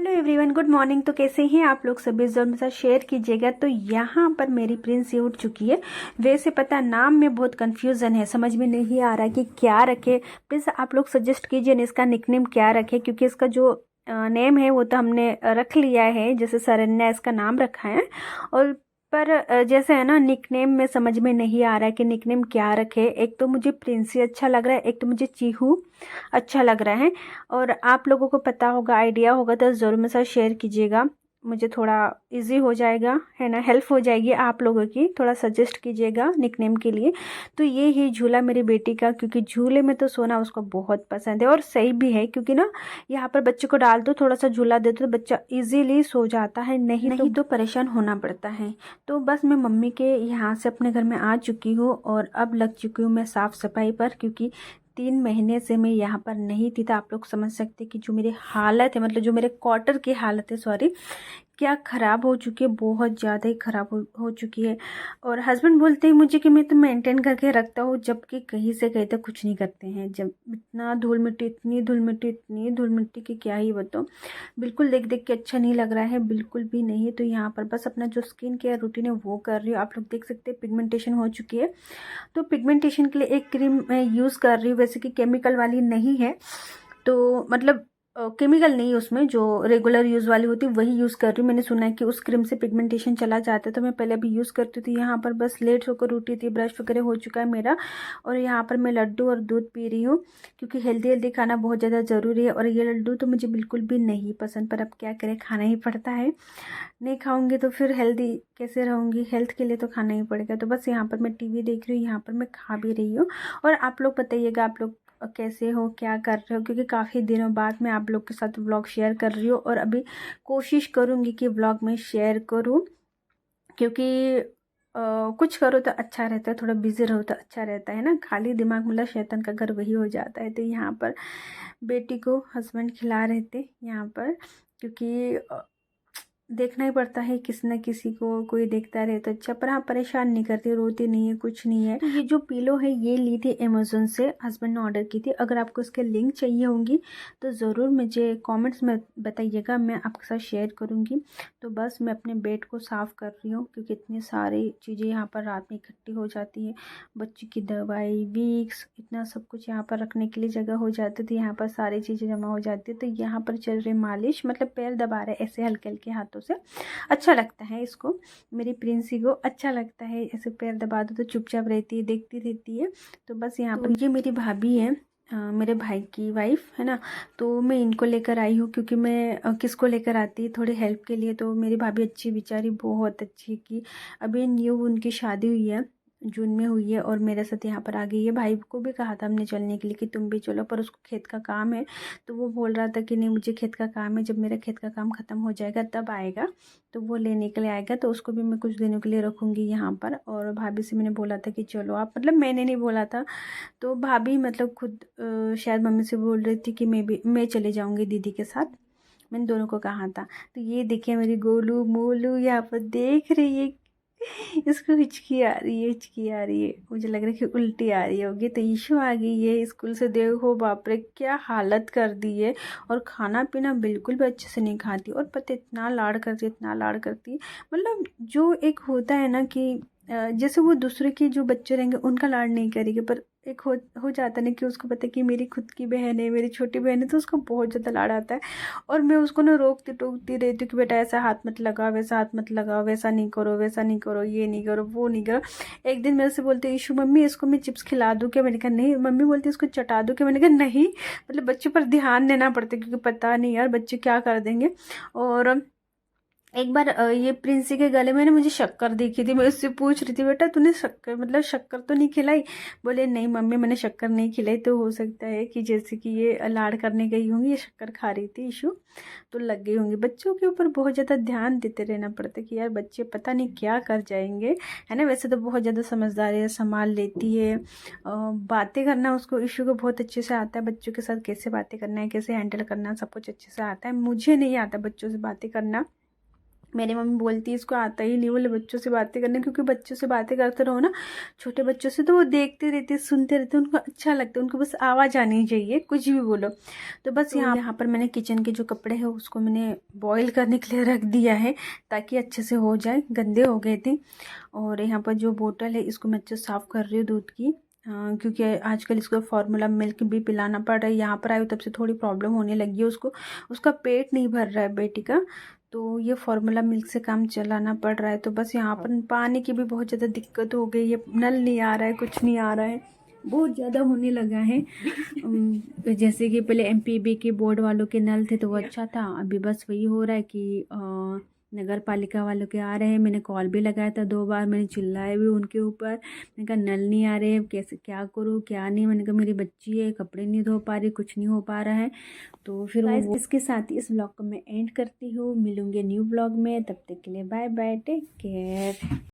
Hello everyone, good morning. तो कैसे हैं आप लोग सभी? ज़रूर मेरे साथ शेयर कीजिएगा। तो यहाँ पर मेरी प्रिंस ये उठ चुकी है। वैसे पता नाम में बहुत कंफ्यूजन है, समझ में नहीं आ रहा है कि क्या रखे। प्लीज़ आप लोग सजेस्ट कीजिए ना इसका निकनेम क्या रखे, क्योंकि इसका जो नेम है वो तो हमने रख लिया है, जैसे सरन्या इसका नाम रखा है। और पर जैसे है ना, निकनेम में समझ में नहीं आ रहा है कि निकनेम क्या रखे। एक तो मुझे प्रिंसी अच्छा लग रहा है, एक तो मुझे चीहू अच्छा लग रहा है। और आप लोगों को पता होगा, आइडिया होगा तो ज़रूर मेरे साथ शेयर कीजिएगा। मुझे थोड़ा इजी हो जाएगा, है ना, हेल्प हो जाएगी आप लोगों की। थोड़ा सजेस्ट कीजिएगा निकनेम के लिए। तो ये ही झूला मेरी बेटी का, क्योंकि झूले में तो सोना उसको बहुत पसंद है और सही भी है, क्योंकि ना यहाँ पर बच्चे को डाल दो, थोड़ा सा झूला दे दो तो बच्चा इजीली सो जाता है, नहीं तो परेशान होना पड़ता है। तो बस मैं मम्मी के यहाँ से अपने घर में आ चुकी हूँ और अब लग चुकी हूँ मैं साफ़ सफाई पर, क्योंकि 3 महीने से मैं यहाँ पर नहीं थी। तो आप लोग समझ सकते कि जो मेरी हालत है, मतलब जो मेरे क्वार्टर की हालत है, सॉरी, क्या ख़राब हो चुकी है, बहुत ज़्यादा ही ख़राब हो चुकी है। और हस्बैंड बोलते हैं मुझे कि मैं तो मेंटेन करके रखता हूँ, जबकि कहीं से कहीं तक कुछ नहीं करते हैं। जब इतना धूल मिट्टी, इतनी धूल मिट्टी, इतनी धूल मिट्टी की क्या ही बताऊँ। बिल्कुल देख देख के अच्छा नहीं लग रहा है, बिल्कुल भी नहीं। तो यहाँ पर बस अपना जो स्किन केयर रूटीन है वो कर रही हूँ। आप लोग देख सकते हैं पिगमेंटेशन हो चुकी है। तो पिगमेंटेशन के लिए एक क्रीम मैं यूज़ कर रही हूँ, वैसे कि केमिकल वाली नहीं है। तो मतलब केमिकल नहीं, उसमें जो रेगुलर यूज़ वाली होती है वही यूज़ कर रही हूँ। मैंने सुना है कि उस क्रीम से पिगमेंटेशन चला जाता है, तो मैं पहले भी यूज़ करती थी। यहाँ पर बस लेट होकर उठी थी, ब्रश वगैरह हो चुका है मेरा। और यहाँ पर मैं लड्डू और दूध पी रही हूँ, क्योंकि हेल्दी हेल्दी खाना बहुत ज़्यादा ज़रूरी है। और ये लड्डू तो मुझे बिल्कुल भी नहीं पसंद, पर अब क्या करें, खाना ही पड़ता है। नहीं खाऊंगी तो फिर हेल्दी कैसे रहूँगी, हेल्थ के लिए तो खाना ही पड़ेगा। तो बस यहाँ पर मैं टीवी देख रही हूँ, यहाँ पर मैं खा भी रही हूँ। और आप लोग बताइएगा, आप लोग कैसे हो, क्या कर रहे हो, क्योंकि काफ़ी दिनों बाद मैं आप लोग के साथ व्लॉग शेयर कर रही हूँ। और अभी कोशिश करूँगी कि व्लॉग में शेयर करूँ, क्योंकि कुछ करो तो अच्छा रहता है, थोड़ा बिजी रहो तो अच्छा रहता है ना। खाली दिमाग मतलब शैतान का घर वही हो जाता है। तो यहाँ पर बेटी को हस्बैंड खिला रहे थे यहाँ पर, क्योंकि देखना ही पड़ता है, किसी न किसी को कोई देखता रहे तो अच्छा। पर हाँ, परेशान नहीं करती, रोती नहीं है, कुछ नहीं है। तो ये जो पिलो है ये ली थी अमेज़ोन से, हस्बैंड ने ऑर्डर की थी। अगर आपको इसके लिंक चाहिए होंगी तो ज़रूर मुझे कमेंट्स में बताइएगा, मैं आपके साथ शेयर करूँगी। तो बस मैं अपने बेड को साफ़ कर रही हूँ, क्योंकि इतनी सारी चीज़ें यहाँ पर रात में इकट्ठी हो जाती है। बच्चे की दवाई, विक्स, इतना सब कुछ यहाँ पर रखने के लिए जगह हो जाती थी, यहाँ पर सारी चीज़ें जमा हो जाती है। तो यहाँ पर चल रही मालिश, मतलब पैर दबा रहे ऐसे हल्के हल्के हाथों से। अच्छा लगता है इसको, मेरी प्रिंसी को अच्छा लगता है, ऐसे पैर दबा दो तो चुपचाप रहती है, देखती रहती है। तो बस यहाँ पर ये मेरी भाभी है, मेरे भाई की वाइफ है ना। तो मैं इनको लेकर आई हूँ, क्योंकि मैं किसको लेकर आती थोड़ी हेल्प के लिए। तो मेरी भाभी अच्छी, बेचारी बहुत अच्छी, की अभी न्यू उनकी शादी हुई है, जून में हुई है, और मेरे साथ यहाँ पर आ गई है। भाई को भी कहा था हमने चलने के लिए कि तुम भी चलो, पर उसको खेत का काम है। तो वो बोल रहा था कि नहीं, मुझे खेत का काम है, जब मेरा खेत का काम ख़त्म हो जाएगा तब आएगा। तो वो लेने के लिए आएगा, तो उसको भी मैं कुछ दिनों के लिए रखूँगी यहाँ पर। और भाभी से मैंने बोला था कि चलो आप, मतलब मैंने नहीं बोला था, तो भाभी मतलब खुद शायद मम्मी से बोल रही थी कि मैं चले जाऊँगी दीदी के साथ। मैंने दोनों को कहा था। तो ये देखिए मेरी गोलू मोलू यहाँ पर देख रही है, इसको हिचकी आ रही है, हिचकी आ रही है, मुझे लग रहा है कि उल्टी आ रही होगी। तो ईशू आ गई है स्कूल से, देखो बाप रे क्या हालत कर दी है। और खाना पीना बिल्कुल भी अच्छे से नहीं खाती, और पता इतना लाड़ करती है, इतना लाड़ करती है। मतलब जो एक होता है ना कि जैसे वो दूसरे के जो बच्चे रहेंगे उनका लाड़ नहीं करेगी, पर एक हो जाता है ना कि उसको पता है कि मेरी खुद की बहन है, मेरी छोटी बहन है, तो उसको बहुत ज़्यादा लाड़ आता है। और मैं उसको ना रोकती टोकती रहती हूँ कि बेटा ऐसा हाथ मत लगाओ, वैसा हाथ मत लगाओ, वैसा नहीं करो, वैसा नहीं करो, ये नहीं करो, वो नहीं करो। एक दिन मेरे से बोलते ईशू मम्मी इसको मैं चिप्स खिला दूँ क्या? मैंने कहा नहीं। मम्मी बोलती इसको चटा दूँ क्या? मैंने कहा नहीं। मतलब बच्चों पर ध्यान देना पड़ता है, क्योंकि पता नहीं यार बच्चे क्या कर देंगे। और एक बार ये प्रिंसी के गले में ना मुझे शक्कर देखी थी, मैं उससे पूछ रही थी बेटा तूने शक्कर, मतलब शक्कर तो नहीं खिलाई? बोले नहीं मम्मी मैंने शक्कर नहीं खिलाई। तो हो सकता है कि जैसे कि ये लाड़ करने गई होंगी, ये शक्कर खा रही थी इशू, तो लग गई होंगी। बच्चों के ऊपर बहुत ज़्यादा ध्यान देते रहना पड़ता है कि यार बच्चे पता नहीं क्या कर जाएंगे, है ना। वैसे तो बहुत ज़्यादा समझदार है, संभाल लेती है। बातें करना उसको, इशू को बहुत अच्छे से आता है, बच्चों के साथ कैसे बातें करना है, कैसे हैंडल करना है, सब कुछ अच्छे से आता है। मुझे नहीं आता बच्चों से बातें करना, मेरी मम्मी बोलती है इसको आता ही नहीं बोले बच्चों से बातें करने, क्योंकि बच्चों से बातें करते रहो ना छोटे बच्चों से तो वो देखते रहते सुनते रहते, उनको अच्छा लगता है, उनको बस आवाज़ आनी चाहिए कुछ भी बोलो। तो बस यहाँ पर मैंने किचन के जो कपड़े हैं उसको मैंने बॉईल करने के लिए रख दिया है ताकि अच्छे से हो जाए, गंदे हो गए थे। और यहाँ पर जो बोतल है इसको मैं अच्छे से साफ़ कर रही हूँ दूध की, क्योंकि आजकल इसको फार्मूला मिल्क भी पिलाना पड़ रहा है। यहाँ पर आई तब से थोड़ी प्रॉब्लम होने लगी है उसको, उसका पेट नहीं भर रहा है बेटी का, तो ये फार्मूला मिल्क से काम चलाना पड़ रहा है। तो बस यहाँ पर पानी की भी बहुत ज़्यादा दिक्कत हो गई है, नल नहीं आ रहा है, कुछ नहीं आ रहा है, बहुत ज़्यादा होने लगा है। जैसे कि पहले एमपीबी के बोर्ड वालों के नल थे तो वो अच्छा था, अभी बस वही हो रहा है कि नगर पालिका वालों के आ रहे हैं। मैंने कॉल भी लगाया था 2 बार, मैंने चिल्लाया भी उनके ऊपर, मैंने कहा नल नहीं आ रहे, कैसे क्या करूँ क्या नहीं। मैंने कहा मेरी बच्ची है, कपड़े नहीं धो पा रही, कुछ नहीं हो पा रहा है। तो फिर वो इसके साथ ही इस ब्लॉग को मैं एंड करती हूँ, मिलूंगे न्यू ब्लॉग में, तब तक के लिए बाय बाय, टेक केयर।